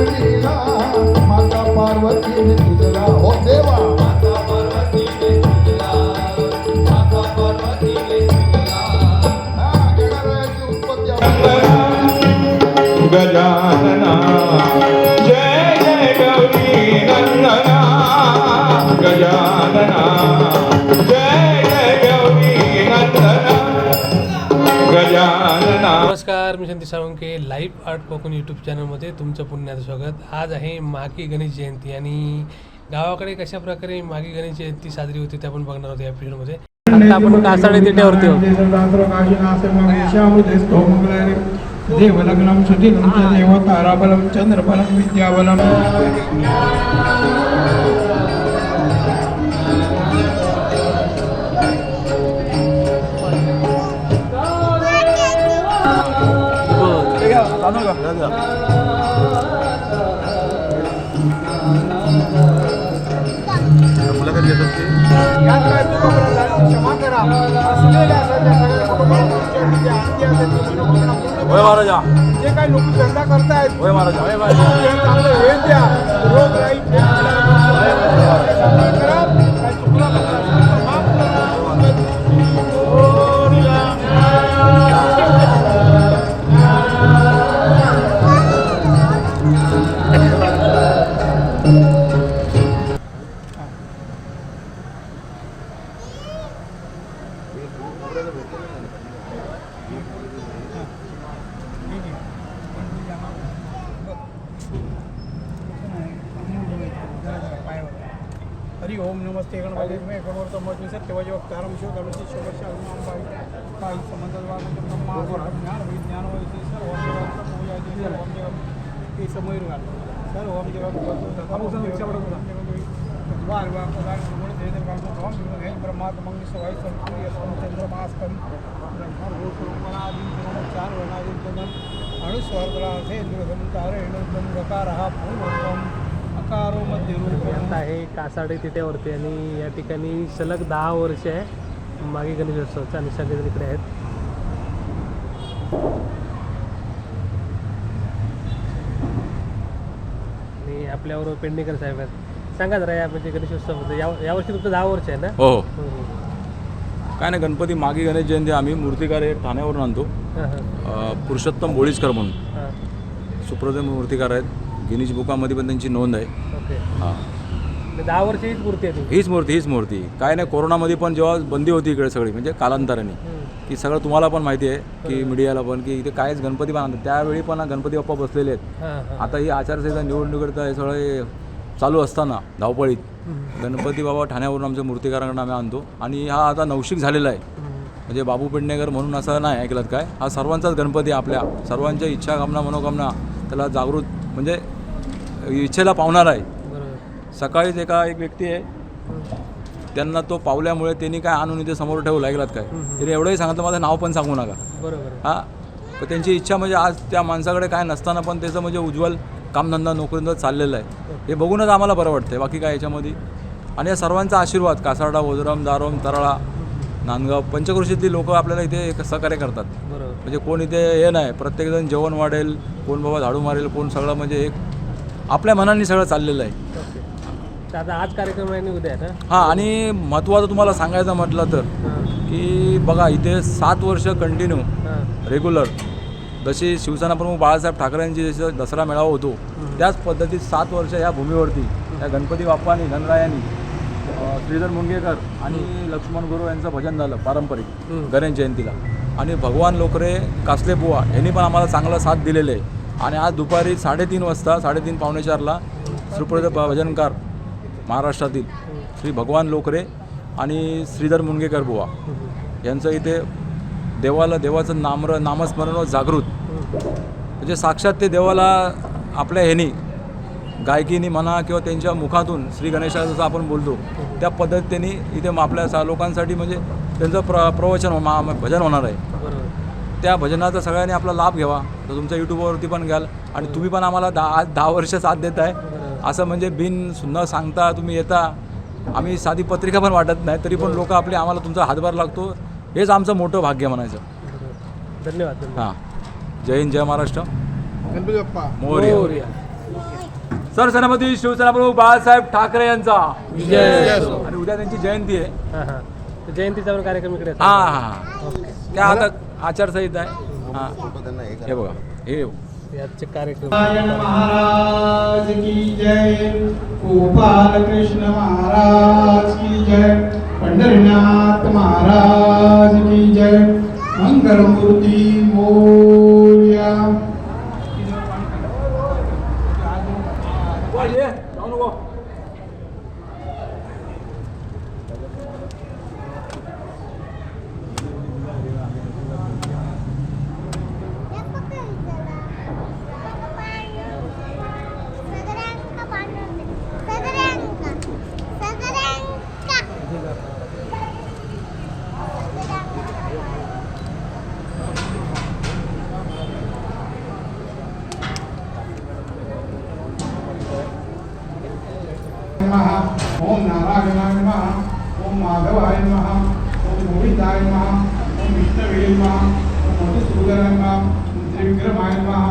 शिर्डीला माता पार्वतीने तुझला हो देवा माता पार्वतीने तुझला माता पार्वतीने तुझला गणरायाची उत्पत्ती गजानना जय जय गौरी नंदना गजानना जय जय गौरी नंदना गजानना. नमस्कार, मी Shanti Salunkhe. Live art Konkan YouTube चॅनलमध्ये तुमचं पुण्याचं स्वागत. आज आहे माघी गणेश जयंती आणि गावाकडे कशा प्रकारे माघी गणेश जयंती साजरी होती ते आपण बघणार आहोत या व्हिडिओमध्ये. आता आपण कासाडे तिट्यावरती आहोत. देवलग्नम सुधीरम देवताराबलम चंद्रबलम विद्याबलम. होय महाराजा, जे काही लोक धंदा करतायत होय महाराजा, चांगलं हे द्या रोग राहील हरि ओम नमस्ते गणपती मे गणवर्त मधुर सत्यवय वक्तारम शिव गणपती शिवशा अंबाई काही समंतवाद ज्ञान विज्ञान वैसे सर ओम देवाचा पूजा जी ओम देव के समोर घाल सर ओम देवाचा वार वार प्रदान म्हणून दे दे काम ओम हे ब्रह्मात्म मंगल सवाई सूर्य चंद्रमास्कम ब्रह्मा रूपना आदि चार वर्णादि तदन अणुस्वर्गला असे इंद्रसमुद्र रेणुदम रकारहा पूर्वम अकारो मध्ये रूप आहे कासाडे तिट्यावरती आणि या ठिकाणी सलग 10 वर्ष आहे माघी गणेशोत्सवाचं आणि सगळेजण इकडे आहेत. आणि आपल्यावर पेडणेकर साहेब आहेत. सांगा जरा या म्हणजे गणेशोत्सवामध्ये यावर्षी तुमचं 10 वर्ष आहे ना? हो. काय नाही, गणपती माघी गणेश जयंती आम्ही मूर्तिकार हे ठाण्यावरून आणतो. पुरुषोत्तम बोळीजकर म्हणून सुप्रसिद्ध मूर्तिकार आहेत. गिनीज बुकामध्ये पण त्यांची नोंद आहे. ओके. हां, 10 वर्ष हीच मूर्ती आहे तुमची? हीच मूर्ती. काय नाही, कोरोनामध्ये पण जेव्हा बंदी होती इकडे सगळी म्हणजे कालांतराने की सगळं तुम्हाला पण माहिती आहे की मीडियाला पण की इथे कायच गणपती पण आणतात. त्यावेळी पण गणपती बाप्पा बसलेले आहेत. आता ही आचारसंहिता निवडणुकीकरता हे सगळे चालू असताना धावपळीत गणपती बाबा ठाण्यावरून आमच्या मूर्तिकारांकडून आम्ही आणतो. आणि हा आता नवशिक झालेला आहे. म्हणजे बाबू पेडणेकर म्हणून असं नाही ऐकलं काय, हा सर्वांचाच गणपती, आपल्या सर्वांच्या इच्छा कामना मनोकामना त्याला जागृत म्हणजे इच्छेला पावणार आहे. सकाळीच एक व्यक्ती आहे, त्यांना तो पावल्यामुळे त्यांनी काय आणून इथे समोर ठेवलं ऐकलात काय, तरी एवढंही सांगितलं माझं नाव पण सांगू नका. बरोबर. हां, पण त्यांची इच्छा म्हणजे आज त्या माणसाकडे काय नसताना पण त्याचं म्हणजे उज्ज्वल कामधंदा नोकरींदा चाललेलं आहे. हे बघूनच आम्हाला बरं वाटतं, बाकी काय याच्यामध्ये. आणि या सर्वांचा आशीर्वाद, कासारडा, ओझरम, दारोम, तराळा, नांदगाव, पंचक्रोशीतली लोक आपल्याला इथे सहकार्य करतात. बरोबर. म्हणजे कोण इथे हे नाही, प्रत्येकजण जेवण वाढेल, कोण बाबा झाडू मारेल, कोण सगळं म्हणजे एक आपल्या मनाने सगळं चाललेलं आहे. तर आता आज कार्यक्रम आहे आणि उद्या ना? हां, आणि महत्त्वाचं तुम्हाला सांगायचं म्हटलं तर की बघा इथे 7 वर्ष कंटिन्यू रेग्युलर, जशी शिवसेना प्रमुख बाळासाहेब ठाकरेंची जसं दसरा मेळावा होतो त्याच पद्धतीत 7 वर्ष या भूमीवरती त्या गणपती बाप्पानी, गणरायांनी, श्रीधर मुंगेकर आणि लक्ष्मण गुरु यांचं भजन झालं पारंपरिक गणेश जयंतीला. आणि भगवान लोकरे, कासले बुवा यांनी पण आम्हाला चांगला साथ दिलेले आहे. आणि आज दुपारी 3:30 वाजता 3:30 पावणे 4ला सुप्रसिद्ध भजनकार महाराष्ट्रातील श्री भगवान लोकरे आणि श्रीधर मुंगेकर बुवा यांचं इथे देवाचं नामस्मरण व जागृत म्हणजे साक्षात ते देवाला आपल्या ह्यानी गायकीनी म्हणा किंवा त्यांच्या मुखातून श्री गणेशा जसं आपण बोलतो त्या पद्धतीने इथे आपल्या लोकांसाठी म्हणजे त्यांचं प्रवचन भजन होणार आहे. त्या भजनाचा सगळ्यांनी आपला लाभ घ्यावा. तर तुमच्या यूट्यूबवरती पण घ्याल आणि तुम्ही पण आम्हाला 10 वर्ष साथ देताय. असं म्हणजे बिन न सांगता तुम्ही येता. आम्ही साधी पत्रिका पण वाटत नाही तरी पण लोक आपले आम्हाला तुमचा हातभार लागतो. हेच आमचं मोठं भाग्य म्हणायचं. धन्यवाद. हां, जय हिंद, जय महाराष्ट्र, गणपती बाप्पा मोरया. सरसेनापती शिवसेना प्रमुख बाळासाहेब ठाकरे यांचा विजय असो. आणि उद्या त्यांची जयंती आहे. हां हां तर जयंतीचा पण कार्यक्रम इकडे हा हा त्या आता आचारसंहिता आहे. हा हे बघा हे याचे कार्यक्रम नारायण महाराज की जय, गोपाल कृष्ण महाराज की जय, पंढरीनाथ महाराज की जय, मंगलमूर्ती मोरया. ओम नारायणाय नमः, ओम माधवाय नमः, ओम गोविंदाय नमः, ओम विष्णवे नमः, ओम मधुसूदनाय नमः, ओम त्रिविक्रमाय नमः.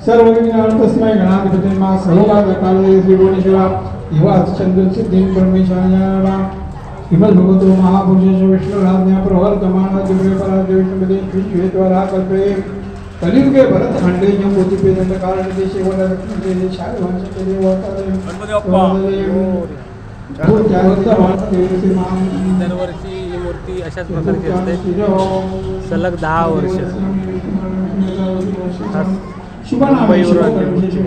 सर्व तस्मै गणाधिपते नमः, सर्वकाले श्री भुवनेश्वरा युवाच चंद्र सिद्धिं परमेश्वराय हिमल भगवतो महापुरुषेश विष्णुराज्ञा प्रवर्तमान दिव्यपराज विष्णुपदे श्रीश्वेतवरा कल्पे कलियुगे भरत खंडे जंबोती पेदंड कारण देशे वड लक्ष्मी शाळे वंश केले गणपती बाप्पा. दरवर्षी ही मूर्ती अशाच प्रकारची असते सलग 10 वर्ष मुंबईवरून आणली मूर्ती.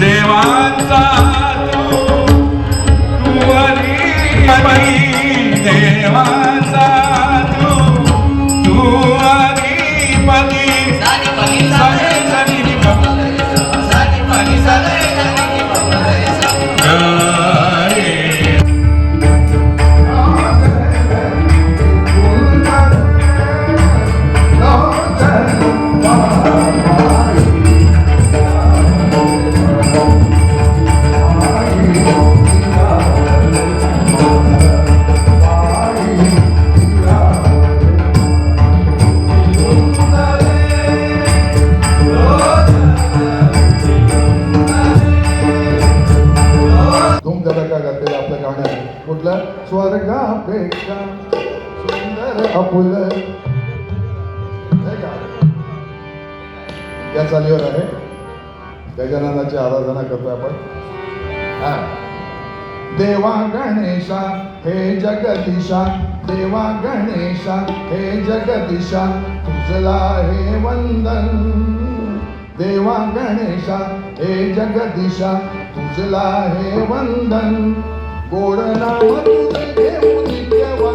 देवाचा तू हरी देवाचा तू हरी कुठलं स्वर्गापेक्षा सुंदर अपुल या चालीवर आहे. गजाननाची आराधना करतोय आपण. हा. देवा गणेशा हे जगदीशा, देवा गणेशा हे जगदीशा, तुझला हे वंदन. देवा गणेशा हे जगदीशा, तुझला हे वंदन. गोड नाम तुझे घेऊन केव्हा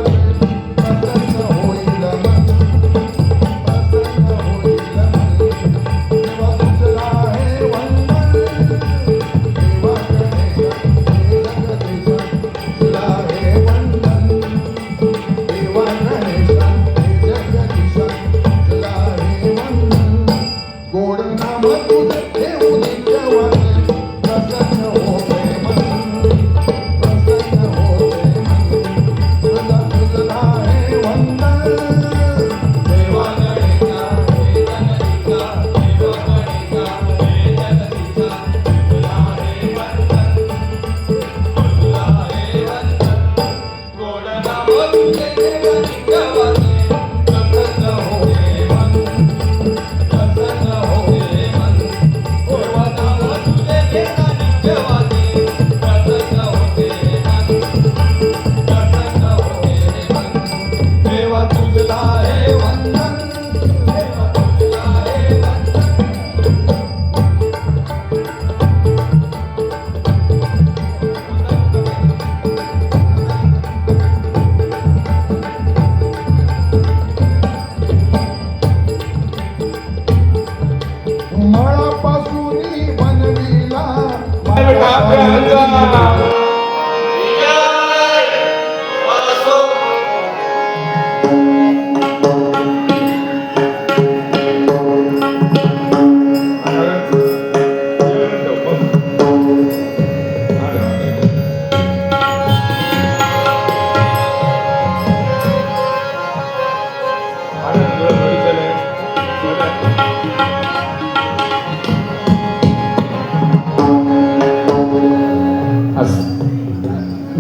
प्रसन्न होईल मन, प्रसन्न होईल मन. देवा तुझला हे वंदन. देवा गणेशा हे जगदीशा, तुझला हे वंदन. देवा गणेशा हे जगदीशा, तुझला हे वंदन. गोड नाम तुझे घेऊन केव्हा प्रसन्न होते मन, प्रसन्न होते मन. तुझला तुझला हे वंदन. देवा गणेशा हे जगदीशा, देवा गणेशा हे जगदीशा, तुझला हे वंदन, तुझला हे वंदन. गोड नाम तुझे घेऊन केव्हा प्रसन्न होते मन, प्रसन्न होते मन. देवा नाम तुझे घेऊन केव्हा प्रसन्न होते मन, प्रसन्न होते मन. देवा तुझला हे वंदन, देवा तुझला हे वंदन. मळापासून बनविला ठाकऱ्यांचा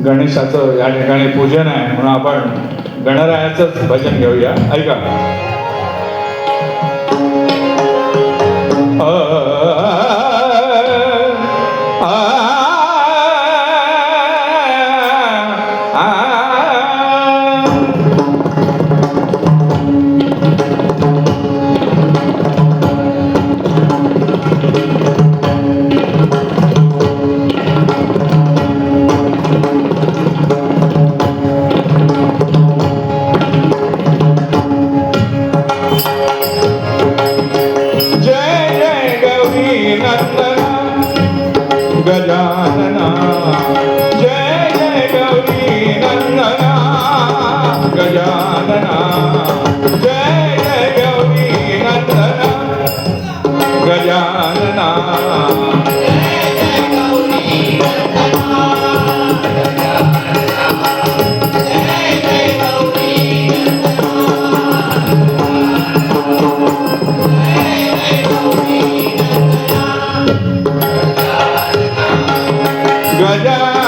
गणेशाचं या ठिकाणी पूजन आहे म्हणून आपण गणरायाचंच भजन घेऊया. ऐका. गजानना जय जय गौरी नंदना गजानना जय जय गौरी नंदना गजानना गजानना